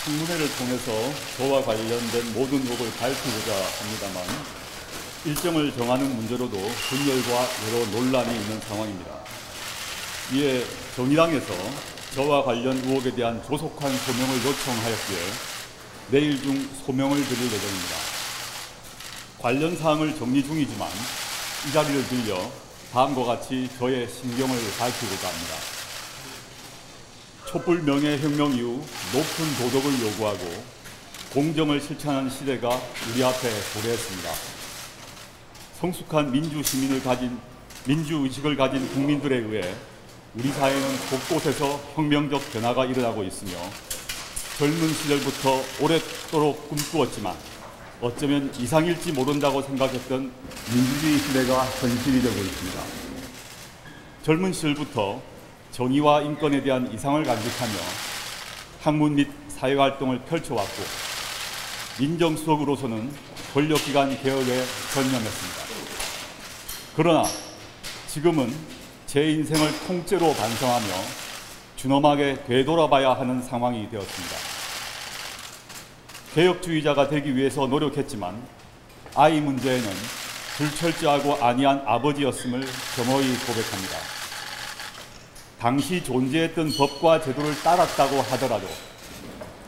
청문회를 통해서 저와 관련된 모든 의혹을 밝히고자 합니다만 일정을 정하는 문제로도 분열과 여러 논란이 있는 상황입니다. 이에 정의당에서 저와 관련 의혹에 대한 조속한 소명을 요청하였기에 내일 중 소명을 드릴 예정입니다. 관련 사항을 정리 중이지만 이 자리를 빌려 다음과 같이 저의 심경을 밝히고자 합니다. 촛불 명예혁명 이후 높은 도덕을 요구하고 공정을 실천하는 시대가 우리 앞에 도래했습니다. 성숙한 민주의식을 가진 국민들에 의해 우리 사회는 곳곳에서 혁명적 변화가 일어나고 있으며 젊은 시절부터 오랫도록 꿈꾸었지만 어쩌면 이상일지 모른다고 생각했던 민주주의 시대가 현실이 되고 있습니다. 젊은 시절부터 정의와 인권에 대한 이상을 간직하며 학문 및 사회활동을 펼쳐왔고 민정수석으로서는 권력기관 개혁에 전념했습니다. 그러나 지금은 제 인생을 통째로 반성하며 준엄하게 되돌아봐야 하는 상황이 되었습니다. 개혁주의자가 되기 위해서 노력했지만 아이 문제에는 불철저하고 안이한 아버지였음을 겸허히 고백합니다. 당시 존재했던 법과 제도를 따랐다고 하더라도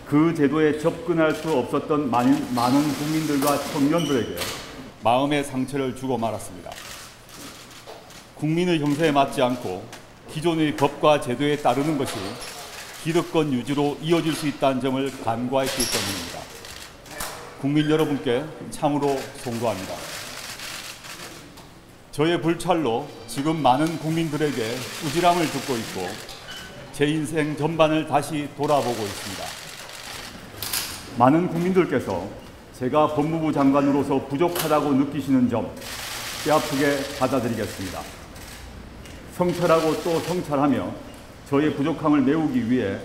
그 제도에 접근할 수 없었던 많은 국민들과 청년들에게 마음의 상처를 주고 말았습니다. 국민의 형세에 맞지 않고 기존의 법과 제도에 따르는 것이 기득권 유지로 이어질 수 있다는 점을 간과했기 때문입니다. 국민 여러분께 참으로 송구합니다. 저의 불찰로 지금 많은 국민들에게 꾸지람을 듣고 있고 제 인생 전반을 다시 돌아보고 있습니다. 많은 국민들께서 제가 법무부 장관으로서 부족하다고 느끼시는 점 뼈아프게 받아들이겠습니다. 성찰하고 또 성찰하며 저의 부족함을 메우기 위해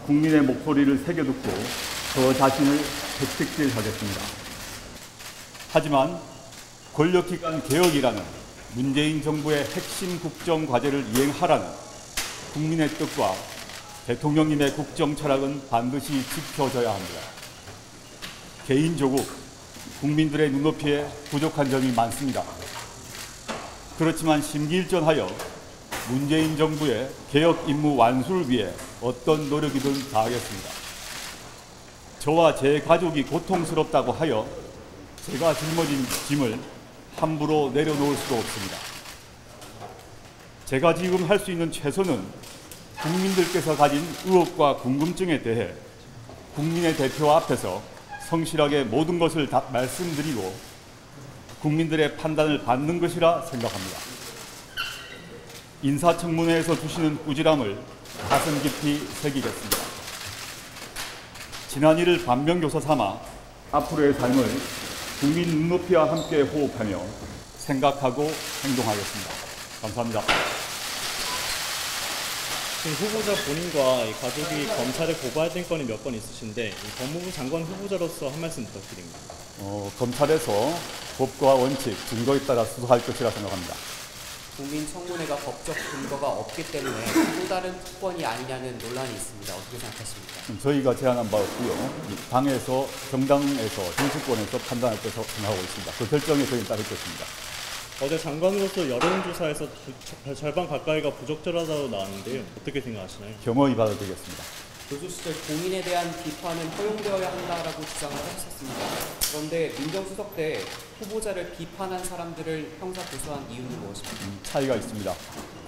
국민의 목소리를 새겨듣고 저 자신을 채찍질하겠습니다. 하지만 권력기관 개혁이라는 문재인 정부의 핵심 국정 과제를 이행하라는 국민의 뜻과 대통령님의 국정 철학은 반드시 지켜져야 합니다. 개인 조국, 국민들의 눈높이에 부족한 점이 많습니다. 그렇지만 심기일전하여 문재인 정부의 개혁 임무 완수를 위해 어떤 노력이든 다하겠습니다. 저와 제 가족이 고통스럽다고 하여 제가 짊어진 짐을 함부로 내려놓을 수도 없습니다. 제가 지금 할 수 있는 최선은 국민들께서 가진 의혹과 궁금증에 대해 국민의 대표 앞에서 성실하게 모든 것을 다 말씀드리고 국민들의 판단을 받는 것이라 생각합니다. 인사청문회에서 주시는 꾸지람을 가슴 깊이 새기겠습니다. 지난 일을 반면교사 삼아 앞으로의 삶을 국민 눈높이와 함께 호흡하며 생각하고 행동하겠습니다. 감사합니다. 후보자 본인과 가족이 검찰에 고발된 건이 몇 건 있으신데 법무부 장관 후보자로서 한 말씀 부탁드립니다. 검찰에서 법과 원칙, 증거에 따라 수사할 것이라 생각합니다. 국민청문회가 법적 근거가 없기 때문에 또 다른 특권이 아니냐는 논란이 있습니다. 어떻게 생각하십니까? 저희가 제안한 바 없고요. 당에서, 정당에서, 정치권에서 판단할 것이라고 생각하고 있습니다. 그 결정에 저희는 따를 것입니다. 어제 장관으로서 여론조사에서 절반 가까이가 부적절하다고 나왔는데요. 어떻게 생각하시나요? 겸허히 받아들이겠습니다. 교수 시절 공인에 대한 비판은 허용되어야 한다라고 주장을 하셨습니다. 그런데 민정수석 때 후보자를 비판한 사람들을 형사 고소한 이유는 무엇입니까? 차이가 있습니다.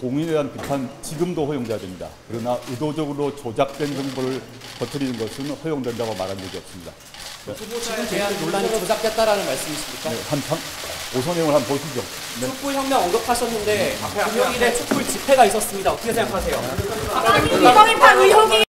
공인에 대한 비판 지금도 허용돼야 됩니다. 그러나 의도적으로 조작된 정보를 퍼뜨리는 것은 허용된다고 말한 적이 없습니다. 후보자에 대한 논란이 조작됐다라는 말씀이십니까? 네, 오선 내용을 한번 보시죠. 네. 촉불혁명 언급하셨는데 금요일에 촉불 집회가 있었습니다. 어떻게 생각하세요? 이범희판 의혹이